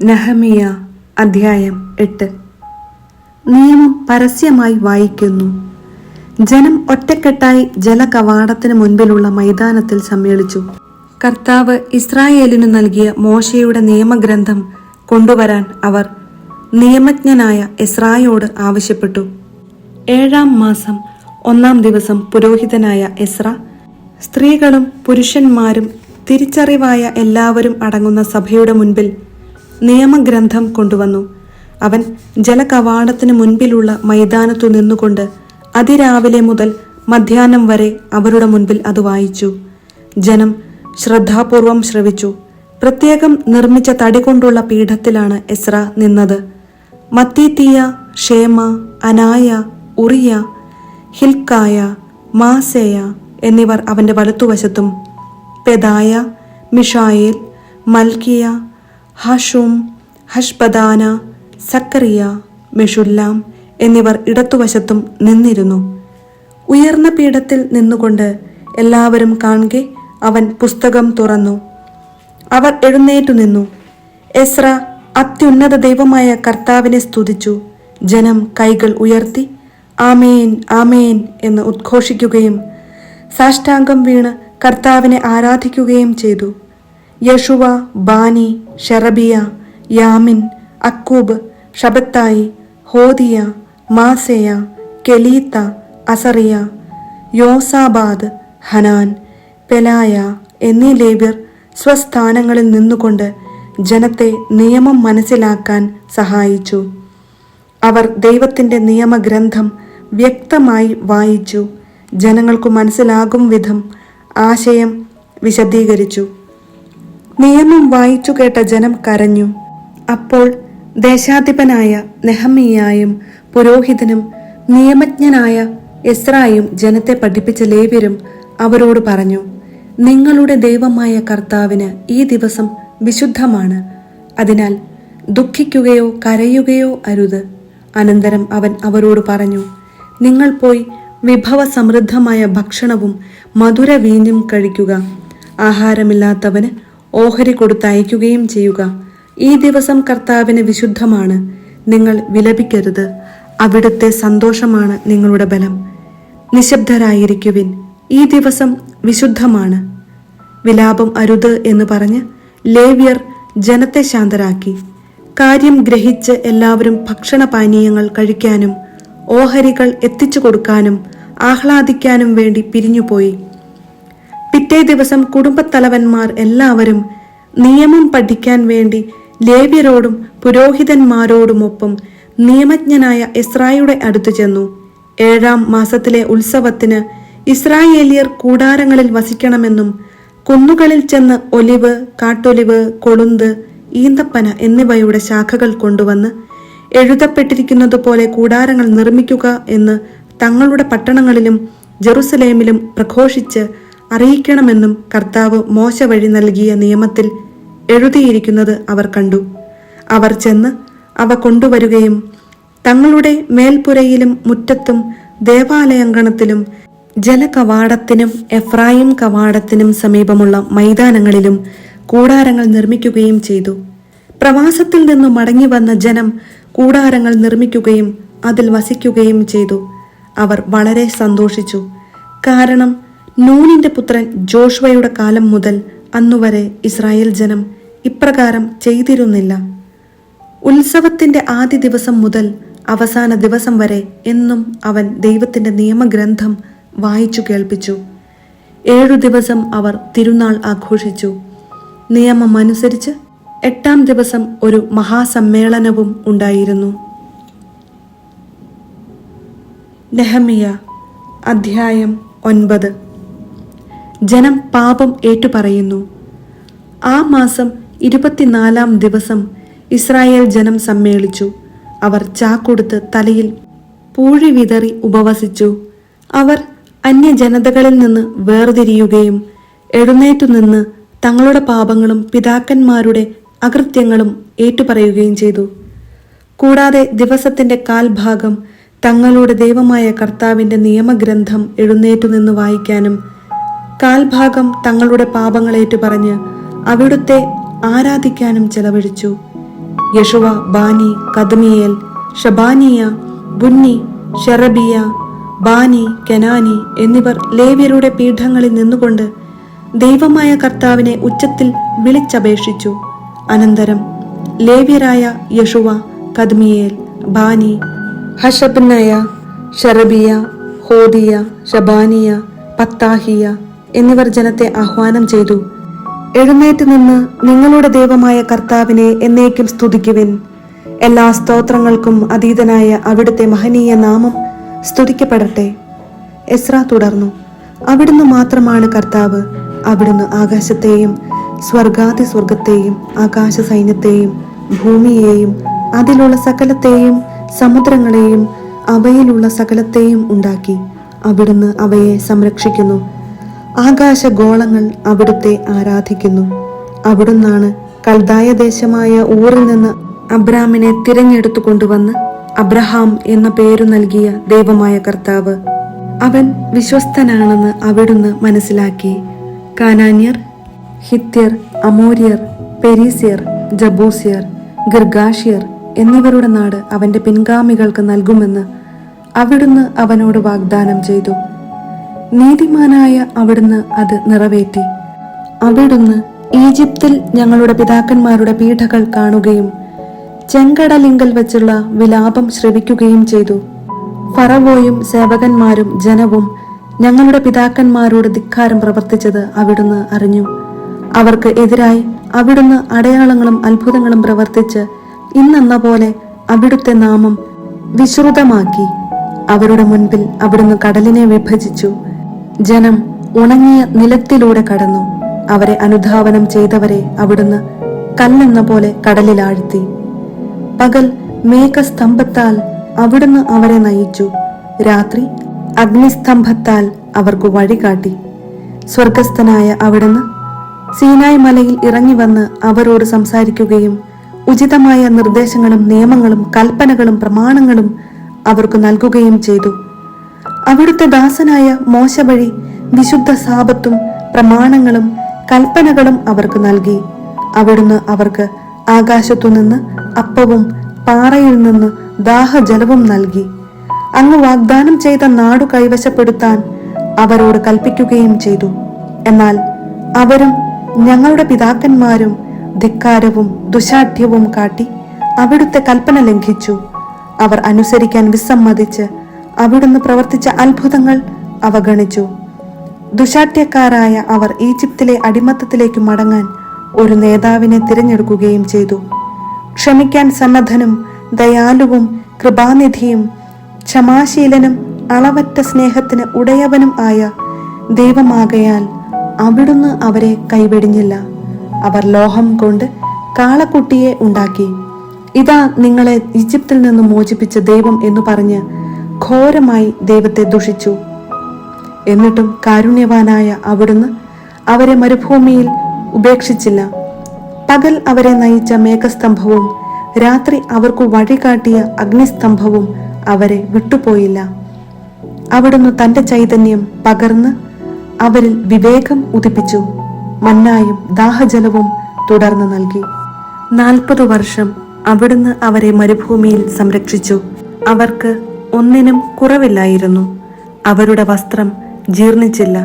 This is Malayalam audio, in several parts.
നെഹമിയ അധ്യായം 8. നിയമം പരസ്യമായി വായിക്കുന്നു. ജനം ഒറ്റക്കെട്ടായി ജലകവാടത്തിന് മുൻപിലുള്ള മൈതാനത്തിൽ സമ്മേളിച്ചു. കർത്താവ് ഇസ്രായേലിനു നൽകിയ മോശയുടെ നിയമഗ്രന്ഥം കൊണ്ടുവരാൻ അവർ നിയമജ്ഞനായ എസ്രായോട് ആവശ്യപ്പെട്ടു. 7-ാം മാസം 1-ാം ദിവസം പുരോഹിതനായ എസ്ര സ്ത്രീകളും പുരുഷന്മാരും തിരിച്ചറിവായ എല്ലാവരും അടങ്ങുന്ന സഭയുടെ മുൻപിൽ നിയമഗ്രന്ഥം കൊണ്ടുവന്നു. അവൻ ജലകവാടത്തിന് മുൻപിലുള്ള മൈതാനത്തു നിന്നുകൊണ്ട് അതിരാവിലെ മുതൽ മധ്യാഹ്നം വരെ അവരുടെ മുൻപിൽ അത് വായിച്ചു. ജനം ശ്രദ്ധാപൂർവം ശ്രവിച്ചു. പ്രത്യേകം നിർമ്മിച്ച തടി കൊണ്ടുള്ള പീഠത്തിലാണ് എസ്ര നിന്നത്. മത്തീത്തിയ, ഷേമ, അനായ, ഉറിയ, ഹിൽക്കായ, മാസേയ എന്നിവർ അവന്റെ വലത്തുവശത്തും, പെദായ, മിഷായേൽ, മൽക്കിയ, ഹഷൂം, ഹഷ്ബദാന, സക്കറിയ, മെഷുല്ലാം എന്നിവർ ഇടത്തുവശത്തും നിന്നിരുന്നു. ഉയർന്ന പീഠത്തിൽ നിന്നുകൊണ്ട് എല്ലാവരും കാണെ അവൻ പുസ്തകം തുറന്നു. അവർ എഴുന്നേറ്റു നിന്നു. എസ്ര അത്യുന്നത ദൈവമായ കർത്താവിനെ സ്തുതിച്ചു. ജനം കൈകൾ ഉയർത്തി ആമേൻ ആമേൻ എന്ന് ഉദ്ഘോഷിക്കുകയും സാഷ്ടാംഗം വീണ് കർത്താവിനെ ആരാധിക്കുകയും ചെയ്തു. യശുവ, ബാനി, ഷെറബിയ, യാമിൻ, അക്കൂബ്, ഷബത്തായി, ഹോദിയ, മാസേയ, കെലീത്ത, അസറിയ, യോസാബാദ്, ഹനാൻ, പെലായ എന്നീ ലേവ്യർ സ്വസ്ഥാനങ്ങളിൽ നിന്നുകൊണ്ട് ജനത്തെ നിയമം മനസ്സിലാക്കാൻ സഹായിച്ചു. അവർ ദൈവത്തിൻ്റെ നിയമഗ്രന്ഥം വ്യക്തമായി വായിച്ചു. ജനങ്ങൾക്കു മനസ്സിലാകും വിധം ആശയം വിശദീകരിച്ചു. നിയമം വായിച്ചു കേട്ട ജനം കരഞ്ഞു. അപ്പോൾ ദേശാധിപനായ നെഹമിയായും പുരോഹിതനും നിയമജ്ഞനായ എസ്രായും ജനത്തെ പഠിപ്പിച്ച ലേവ്യരും അവരോട് പറഞ്ഞു, നിങ്ങളുടെ ദൈവമായ കർത്താവിന് ഈ ദിവസം വിശുദ്ധമാണ്. അതിനാൽ ദുഃഖിക്കുകയോ കരയുകയോ അരുത്. അനന്തരം അവൻ അവരോട് പറഞ്ഞു, നിങ്ങൾ പോയി വിഭവസമൃദ്ധമായ ഭക്ഷണവും മധുര വീഞ്ഞും കഴിക്കുക. ആഹാരമില്ലാത്തവന് ഓഹരി കൊടുത്തയക്കുകയും ചെയ്യുക. ഈ ദിവസം കർത്താവിന് വിശുദ്ധമാണ്. നിങ്ങൾ വിലപിക്കരുത്. അവിടുത്തെ സന്തോഷമാണ് നിങ്ങളുടെ ബലം. നിശബ്ദരായിരിക്കുവിൻ. ഈ ദിവസം വിശുദ്ധമാണ്. വിലാപം അരുത് എന്ന് പറഞ്ഞ് ലേവ്യർ ജനത്തെ ശാന്തരാക്കി. കാര്യം ഗ്രഹിച്ച് എല്ലാവരും ഭക്ഷണപാനീയങ്ങൾ കഴിക്കാനും ഓഹരികൾ എത്തിച്ചു കൊടുക്കാനും ആഹ്ലാദിക്കാനും വേണ്ടി പിരിഞ്ഞുപോയി. പിറ്റേ ദിവസം കുടുംബത്തലവന്മാർ എല്ലാവരും നിയമം പഠിക്കാൻ വേണ്ടി ലേവ്യരോടും പുരോഹിതന്മാരോടുമൊപ്പം നിയമജ്ഞനായ എസ്രായുടെ അടുത്തു ചെന്നു. 7-ാം മാസത്തിലെ ഉത്സവത്തിന് ഇസ്രായേലിയർ കൂടാരങ്ങളിൽ വസിക്കണമെന്നും കുന്നുകളിൽ ചെന്ന് ഒലിവ്, കാട്ടൊലിവ്, കൊളുന്ത്, ഈന്തപ്പന എന്നിവയുടെ ശാഖകൾ കൊണ്ടുവന്ന് എഴുതപ്പെട്ടിരിക്കുന്നത് പോലെ കൂടാരങ്ങൾ നിർമ്മിക്കുക എന്ന് തങ്ങളുടെ പട്ടണങ്ങളിലും ജെറുസലേമിലും പ്രഘോഷിച്ച് അറിയിക്കണമെന്നും കർത്താവ് മോശ വഴി നൽകിയ നിയമത്തിൽ എഴുതിയിരിക്കുന്നത് അവർ കണ്ടു. അവർ ചെന്ന് അവ കൊണ്ടുവരികയും തങ്ങളുടെ മേൽപ്പുരയിലും മുറ്റത്തും ദേവാലയാങ്കണത്തിലും ജലകവാടത്തിനും എഫ്രായിം കവാടത്തിനും സമീപമുള്ള മൈതാനങ്ങളിലും കൂടാരങ്ങൾ നിർമ്മിക്കുകയും ചെയ്തു. പ്രവാസത്തിൽ നിന്നു മടങ്ങി വന്ന ജനം കൂടാരങ്ങൾ നിർമ്മിക്കുകയും അതിൽ വസിക്കുകയും ചെയ്തു. അവർ വളരെ സന്തോഷിച്ചു. കാരണം നൂനിന്റെ പുത്രൻ ജോഷുവയുടെ കാലം മുതൽ അന്നുവരെ ഇസ്രായേൽ ജനം ഇപ്രകാരം ചെയ്തിരുന്നില്ല. ഉത്സവത്തിന്റെ ആദ്യ ദിവസം മുതൽ അവസാന ദിവസം വരെ എന്നും അവൻ ദൈവത്തിന്റെ നിയമഗ്രന്ഥം വായിച്ചു കേൾപ്പിച്ചു. 7 ദിവസം അവർ തിരുനാൾ ആഘോഷിച്ചു. നിയമം അനുസരിച്ച് 8-ാം ദിവസം ഒരു മഹാസമ്മേളനവും ഉണ്ടായിരുന്നു. നെഹമിയ അധ്യായം 9. ജനം പാപം ഏറ്റുപറയുന്നു. ആ മാസം 24-ാം ദിവസം ഇസ്രായേൽ ജനം സമ്മേളിച്ചു. അവർ ചാക്കൊടുത്ത് തലയിൽ പൂഴി വിതറി ഉപവസിച്ചു. അവർ അന്യജനതകളിൽ നിന്ന് വേർതിരിയുകയും എഴുന്നേറ്റു നിന്ന് തങ്ങളുടെ പാപങ്ങളും പിതാക്കന്മാരുടെ അകൃത്യങ്ങളും ഏറ്റുപറയുകയും ചെയ്തു. കൂടാതെ ദിവസത്തിന്റെ കാൽഭാഗം തങ്ങളുടെ ദൈവമായ കർത്താവിന്റെ നിയമഗ്രന്ഥം എഴുന്നേറ്റു നിന്ന് വായിക്കാനും കാൽഭാഗം തങ്ങളുടെ പാപങ്ങളേറ്റു പറഞ്ഞ് അവിടുത്തെ ആരാധിക്കാനും ചെലവഴിച്ചു. യശുവ, ബാനി, കദ്മിയേൽ, ഷബാനിയ, ബുന്നി, ഷെറബിയ, ബാനി, കെനാനി എന്നിവർ ലേവ്യരുടെ പീഠങ്ങളിൽ നിന്നുകൊണ്ട് ദൈവമായ കർത്താവിനെ ഉച്ചത്തിൽ വിളിച്ചപേക്ഷിച്ചു. അനന്തരം ലേവ്യരായ യശുവ, കദ്മിയേൽ, ബാനി, ഹഷബ്നയ, ഷെറബിയ, ഹോദിയ, ഷബാനിയ, പത്താഹിയ എന്നിവർ ജനത്തെ ആഹ്വാനം ചെയ്തു. എഴുന്നേറ്റ് നിന്ന് നിങ്ങളുടെ ദൈവമായ കർത്താവിനെ എന്നേക്കും സ്തുതിക്കുവിൻ. എല്ലാ സ്തോത്രങ്ങൾക്കും അതീതനായ അവിടുത്തെ മഹനീയ നാമം സ്തുതിക്കപ്പെടട്ടെ. എസ്ര തുടർന്നു, അവിടുന്ന് മാത്രമാണ് കർത്താവ്. അവിടുന്ന് ആകാശത്തെയും സ്വർഗാതിസ്വർഗത്തെയും ആകാശ സൈന്യത്തെയും ഭൂമിയെയും അതിലുള്ള സകലത്തെയും സമുദ്രങ്ങളെയും അവയിലുള്ള സകലത്തെയും ഉണ്ടാക്കി. അവിടുന്ന് അവയെ സംരക്ഷിക്കുന്നു. ആകാശഗോളങ്ങൾ അവിടുത്തെ ആരാധിക്കുന്നു. അവിടുന്നാണ് കൽദായ ദേശമായ ഊറിൽ നിന്ന് അബ്രാമിനെ തിരഞ്ഞെടുത്തു കൊണ്ടുവന്ന് അബ്രഹാം എന്ന പേരു നൽകിയ ദൈവമായ കർത്താവ്. അവൻ വിശ്വസ്തനാണെന്ന് അവിടുന്ന് മനസ്സിലാക്കി. കാനാന്യർ, ഹിത്യർ, അമോര്യർ, പെരീസ്യർ, ജബൂസ്യർ, ഗിർഗാഷ്യർ എന്നിവരുടെ നാട് അവന്റെ പിൻഗാമികൾക്ക് നൽകുമെന്ന് അവിടുന്ന് അവനോട് വാഗ്ദാനം ചെയ്തു. നീതിമാനായ അവിടുന്ന് അത് നിറവേറ്റി. അവിടുന്ന് ഈജിപ്തിൽ ഞങ്ങളുടെ പിതാക്കന്മാരുടെ പീഠകൾ കാണുകയും ചെങ്കടലിങ്കൽ വെച്ചുള്ള വിലാപം ശ്രവിക്കുകയും ചെയ്തു. ഫറവോയും സേവകന്മാരും ജനവും ഞങ്ങളുടെ പിതാക്കന്മാരോട് ധിക്കാരം പ്രവർത്തിച്ചത് അവിടുന്ന് അറിഞ്ഞു. അവർക്ക് എതിരായി അവിടുന്ന് അടയാളങ്ങളും അത്ഭുതങ്ങളും പ്രവർത്തിച്ച് ഇന്നെന്ന പോലെ അവിടുത്തെ നാമം വിശ്രുതമാക്കി. അവരുടെ മുൻപിൽ അവിടുന്ന് കടലിനെ വിഭജിച്ചു. ജനം ഉണങ്ങിയ നിലത്തിലൂടെ കടന്നു. അവരെ അനുധാവനം ചെയ്തവരെ അവിടുന്ന് കല്ലെന്ന പോലെ കടലിലാഴ്ത്തി. പകൽ മേഘസ്തംഭത്താൽ അവിടുന്ന് അവരെ നയിച്ചു. രാത്രി അഗ്നിസ്തംഭത്താൽ അവർക്ക് വഴികാട്ടി. സ്വർഗസ്ഥനായ അവിടുന്ന് സീനായ് മലയിൽ ഇറങ്ങി വന്ന് അവരോട് സംസാരിക്കുകയും ഉചിതമായ നിർദ്ദേശങ്ങളും നിയമങ്ങളും കൽപ്പനകളും പ്രമാണങ്ങളും അവർക്ക് നൽകുകയും ചെയ്തു. അവിടുത്തെ ദാസനായ മോശ വഴി വിശുദ്ധ സാപത്തും പ്രമാണങ്ങളും കൽപ്പനകളും അവർക്ക് നൽകി. അവിടുന്ന് അവർക്ക് ആകാശത്തുനിന്ന് അപ്പവും പാറയിൽ നിന്ന് ദാഹജലവും നൽകി. അങ്ങ് വാഗ്ദാനം ചെയ്ത നാടു കൈവശപ്പെടുത്താൻ അവരോട് കൽപ്പിക്കുകയും ചെയ്തു. എന്നാൽ അവരും ഞങ്ങളുടെ പിതാക്കന്മാരും ധിക്കാരവും ദുശാഠ്യവും കാട്ടി അവിടുത്തെ കൽപ്പന ലംഘിച്ചു. അവർ അനുസരിക്കാൻ വിസമ്മതിച്ച് അവിടുന്ന് പ്രവർത്തിച്ച അത്ഭുതങ്ങൾ അവഗണിച്ചു. ദുശാഠ്യക്കാരായ അവർ ഈജിപ്തിലെ അടിമത്തത്തിലേക്ക് മടങ്ങാൻ ഒരു നേതാവിനെ തിരഞ്ഞെടുക്കുകയും ചെയ്തു. ക്ഷമിക്കാൻ സന്നദ്ധനും ദയാലുവും കൃപാനിധിയും ക്ഷമാശീലനും അളവറ്റ സ്നേഹത്തിന് ഉടയവനും ആയ ദൈവമാകയാൽ അവിടുന്ന് അവരെ കൈവെടിഞ്ഞില്ല. അവർ ലോഹം കൊണ്ട് കാളക്കുട്ടിയെ ഉണ്ടാക്കി. ഇതാ നിങ്ങളെ ഈജിപ്തിൽ നിന്ന് മോചിപ്പിച്ച ദൈവം എന്ന് പറഞ്ഞ് ഘോരമായി ദൈവത്തെ ദുഷിച്ചു. എന്നിട്ടും കാരുണ്യവാനായ അവിടുന്ന് അവരെ മരുഭൂമിയിൽ ഉപേക്ഷിച്ചില്ല. പകൽ അവരെ നയിച്ച മേഘസ്തംഭവും രാത്രി അവർക്കു വഴികാട്ടിയ അഗ്നിസ്തംഭവും അവരെ വിട്ടുപോയില്ല. അവിടുന്ന് തന്റെ ചൈതന്യം പകർന്ന് അവരിൽ വിവേകം ഉദിപ്പിച്ചു. മന്നായും ദാഹജലവും തുടർന്ന് നൽകി. 40 വർഷം അവിടുന്ന് അവരെ മരുഭൂമിയിൽ സംരക്ഷിച്ചു. അവർക്ക് ഒന്നിനും കുറവില്ലായിരുന്നു. അവരുടെ വസ്ത്രം ജീർണിച്ചില്ല,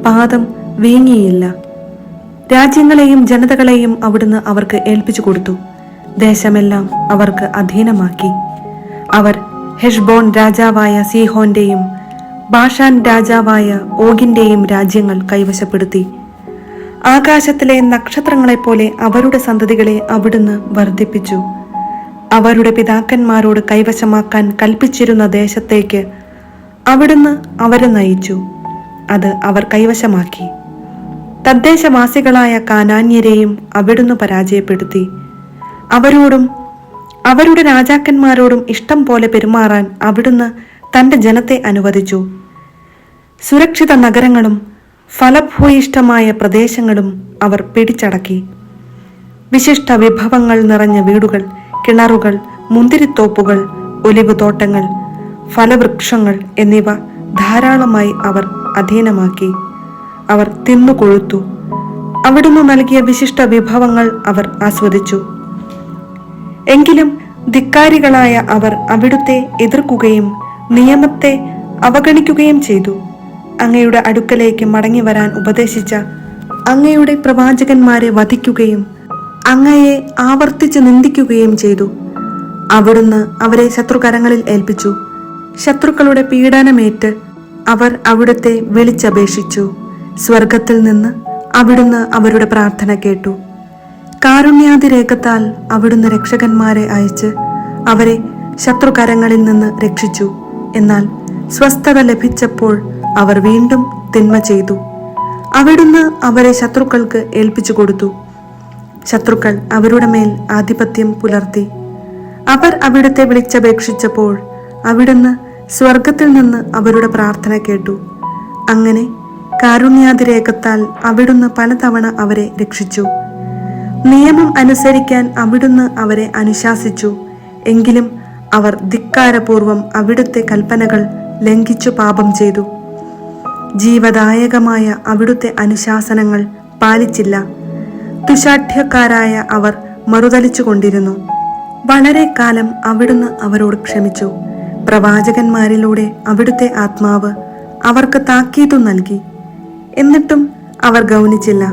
പാദം വീങ്ങിയില്ല. രാജ്യങ്ങളെയും ജനതകളെയും അവിടുന്ന് അവർക്ക് ഏൽപ്പിച്ചു കൊടുത്തു. ദേശമെല്ലാം അവർക്ക് അധീനമാക്കി. അവർ ഹെഷ്ബോൻ രാജാവായ സീഹോന്റെയും ബാഷാൻ രാജാവായ ഓഗിന്റെയും രാജ്യങ്ങൾ കൈവശപ്പെടുത്തി. ആകാശത്തിലെ നക്ഷത്രങ്ങളെപ്പോലെ അവരുടെ സന്തതികളെ അവിടുന്ന് വർദ്ധിപ്പിച്ചു. അവരുടെ പിതാക്കന്മാരോട് കൈവശമാക്കാൻ കൽപ്പിച്ചിരുന്ന ദേശത്തേക്ക് അവിടുന്ന് അവരെ നയിച്ചു. അത് അവർ കൈവശമാക്കി. തദ്ദേശവാസികളായ കാനാന്യരെയും അവിടുന്ന് പരാജയപ്പെടുത്തി. അവരോടും അവരുടെ രാജാക്കന്മാരോടും ഇഷ്ടം പോലെ പെരുമാറാൻ അവിടുന്ന് തന്റെ ജനത്തെ അനുവദിച്ചു. സുരക്ഷിത നഗരങ്ങളും ഫലഭൂയിഷ്ടമായ പ്രദേശങ്ങളും അവർ പിടിച്ചടക്കി. വിശിഷ്ട വിഭവങ്ങൾ നിറഞ്ഞ വീടുകൾ, കിണറുകൾ, മുന്തിരിത്തോപ്പുകൾ, ഒലിവ് തോട്ടങ്ങൾ, ഫലവൃക്ഷങ്ങൾ എന്നിവ ധാരാളമായി അവർ അധീനമാക്കി. അവർ തിന്നുകൊഴുത്തു. അവിടുന്ന് നൽകിയ വിശിഷ്ട വിഭവങ്ങൾ അവർ ആസ്വദിച്ചു. എങ്കിലും ധിക്കാരികളായ അവർ അവിടുത്തെ എതിർക്കുകയും നിയമത്തെ അവഗണിക്കുകയും ചെയ്തു. അങ്ങയുടെ അടുക്കലേക്ക് മടങ്ങി വരാൻ ഉപദേശിച്ച അങ്ങയുടെ പ്രവാചകന്മാരെ വധിക്കുകയും അങ്ങയെ ആവർത്തിച്ച് നിന്ദിക്കുകയും ചെയ്തു. അവിടുന്ന് അവരെ ശത്രുകരങ്ങളിൽ ഏൽപ്പിച്ചു. ശത്രുക്കളുടെ പീഡനമേറ്റ് അവർ അവിടുത്തെ വിളിച്ചപേക്ഷിച്ചു. സ്വർഗത്തിൽ നിന്ന് അവിടുന്ന് അവരുടെ പ്രാർത്ഥന കേട്ടു. കാരുണ്യാതിരേകത്താൽ അവിടുന്ന് രക്ഷകന്മാരെ അയച്ച് അവരെ ശത്രുകരങ്ങളിൽ നിന്ന് രക്ഷിച്ചു. എന്നാൽ സ്വസ്ഥത ലഭിച്ചപ്പോൾ അവർ വീണ്ടും തിന്മ ചെയ്തു. അവിടുന്ന് അവരെ ശത്രുക്കൾക്ക് ഏൽപ്പിച്ചു കൊടുത്തു. ശത്രുക്കൾ അവരുടെ മേൽ ആധിപത്യം പുലർത്തി. അവർ അവിടുത്തെ വിളിച്ചപേക്ഷിച്ചപ്പോൾ അവിടുന്ന് സ്വർഗത്തിൽ നിന്ന് അവരുടെ പ്രാർത്ഥന കേട്ടു. അങ്ങനെ കാരുണ്യാതിരേകത്താൽ അവിടുന്ന് പലതവണ അവരെ രക്ഷിച്ചു. നിയമം അനുസരിക്കാൻ അവിടുന്ന് അവരെ അനുശാസിച്ചു. എങ്കിലും അവർ ധിക്കാരപൂർവം അവിടുത്തെ കൽപ്പനകൾ ലംഘിച്ചു പാപം ചെയ്തു. ജീവദായകമായ അവിടുത്തെ അനുശാസനങ്ങൾ പാലിച്ചില്ല. ദുശാഠ്യക്കാരായ അവർ മറുതലിച്ചു കൊണ്ടിരുന്നു. വളരെ കാലം അവിടുന്ന് അവരോട് ക്ഷമിച്ചു. പ്രവാചകന്മാരിലൂടെ അവിടുത്തെ ആത്മാവ് അവർക്ക് താക്കീതു നൽകി. എന്നിട്ടും അവർ ഗൗനിച്ചില്ല.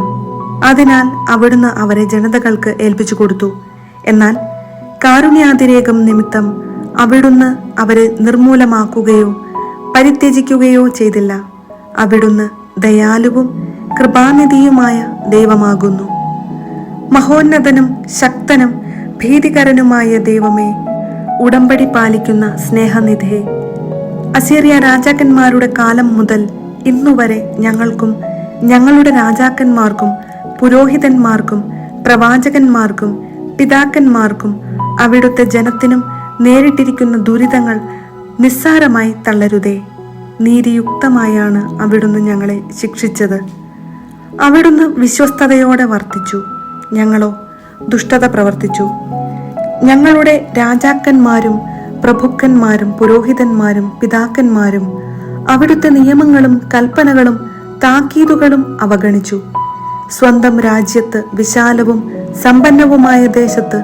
അതിനാൽ അവിടുന്ന് അവരെ ജനതകൾക്ക് ഏൽപ്പിച്ചു കൊടുത്തു. എന്നാൽ കാരുണ്യാതിരേകം നിമിത്തം അവിടുന്ന് അവരെ നിർമൂലമാക്കുകയോ പരിത്യജിക്കുകയോ ചെയ്തില്ല. അവിടുന്ന് ദയാലുവും കൃപാനിധിയുമായ ദൈവമാകുന്നു. മഹോന്നതനും ശക്തനും ഭീതികരനുമായ ദൈവമേ, ഉടമ്പടി പാലിക്കുന്ന സ്നേഹനിധേ, അസീറിയ രാജാക്കന്മാരുടെ കാലം മുതൽ ഇന്നുവരെ ഞങ്ങൾക്കും ഞങ്ങളുടെ രാജാക്കന്മാർക്കും പുരോഹിതന്മാർക്കും പ്രവാചകന്മാർക്കും പിതാക്കന്മാർക്കും അവിടുത്തെ ജനത്തിനും നേരിട്ടിരിക്കുന്ന ദുരിതങ്ങൾ നിസ്സാരമായി തള്ളരുതേ. നീതിയുക്തമായാണ് അവിടുന്ന് ഞങ്ങളെ ശിക്ഷിച്ചത്. അവിടുന്ന് വിശ്വസ്തയോടെ വർത്തിച്ചു, ഞങ്ങളോ ദുഷ്ടത പ്രവർത്തിച്ചു. ഞങ്ങളുടെ രാജാക്കന്മാരും പ്രഭുക്കന്മാരും പുരോഹിതന്മാരും പിതാക്കന്മാരും അവിടുത്തെ നിയമങ്ങളും കൽപ്പനകളും താക്കീതുകളും അവഗണിച്ചു. സ്വന്തം രാജ്യത്ത് വിശാലവും സമ്പന്നവുമായ ദേശത്ത്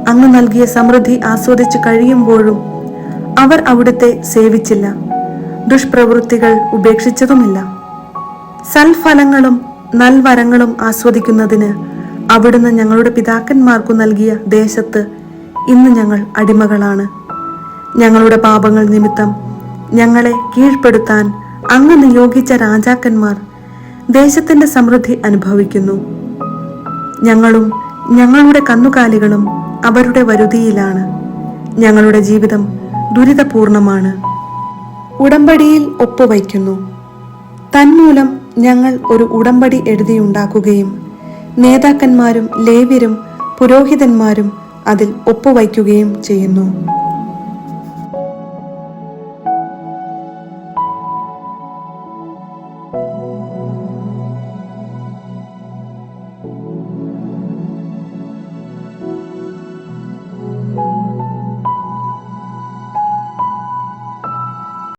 അങ്ങ് നൽകിയ സമൃദ്ധി ആസ്വദിച്ചു കഴിയുമ്പോഴും അവർ അവിടുത്തെ സേവിച്ചില്ല. ദുഷ്പ്രവൃത്തികൾ ഉപേക്ഷിച്ചതുമില്ല. സൽഫലങ്ങളും നൽവരങ്ങളും ആസ്വദിക്കുന്നതിന് അവിടുന്ന് ഞങ്ങളുടെ പിതാക്കന്മാർക്കു നൽകിയ ദേശത്ത് ഇന്ന് ഞങ്ങൾ അടിമകളാണ്. ഞങ്ങളുടെ പാപങ്ങൾ നിമിത്തം ഞങ്ങളെ കീഴ്പ്പെടുത്താൻ അങ്ങ് നിയോഗിച്ച രാജാക്കന്മാർ ദേശത്തിന്റെ സമൃദ്ധി അനുഭവിക്കുന്നു. ഞങ്ങളും ഞങ്ങളുടെ കന്നുകാലികളും അവരുടെ വരുതിയിലാണ്. ഞങ്ങളുടെ ജീവിതം ദുരിതപൂർണമാണ്. ഉടമ്പടിയിൽ ഒപ്പുവയ്ക്കുന്നു. തന്മൂലം ഞങ്ങൾ ഒരു ഉടമ്പടി എഴുതിയുണ്ടാക്കുകയും നേതാക്കന്മാരും ലേവ്യരും പുരോഹിതന്മാരും അതിൽ ഒപ്പുവയ്ക്കുകയും ചെയ്യുന്നു.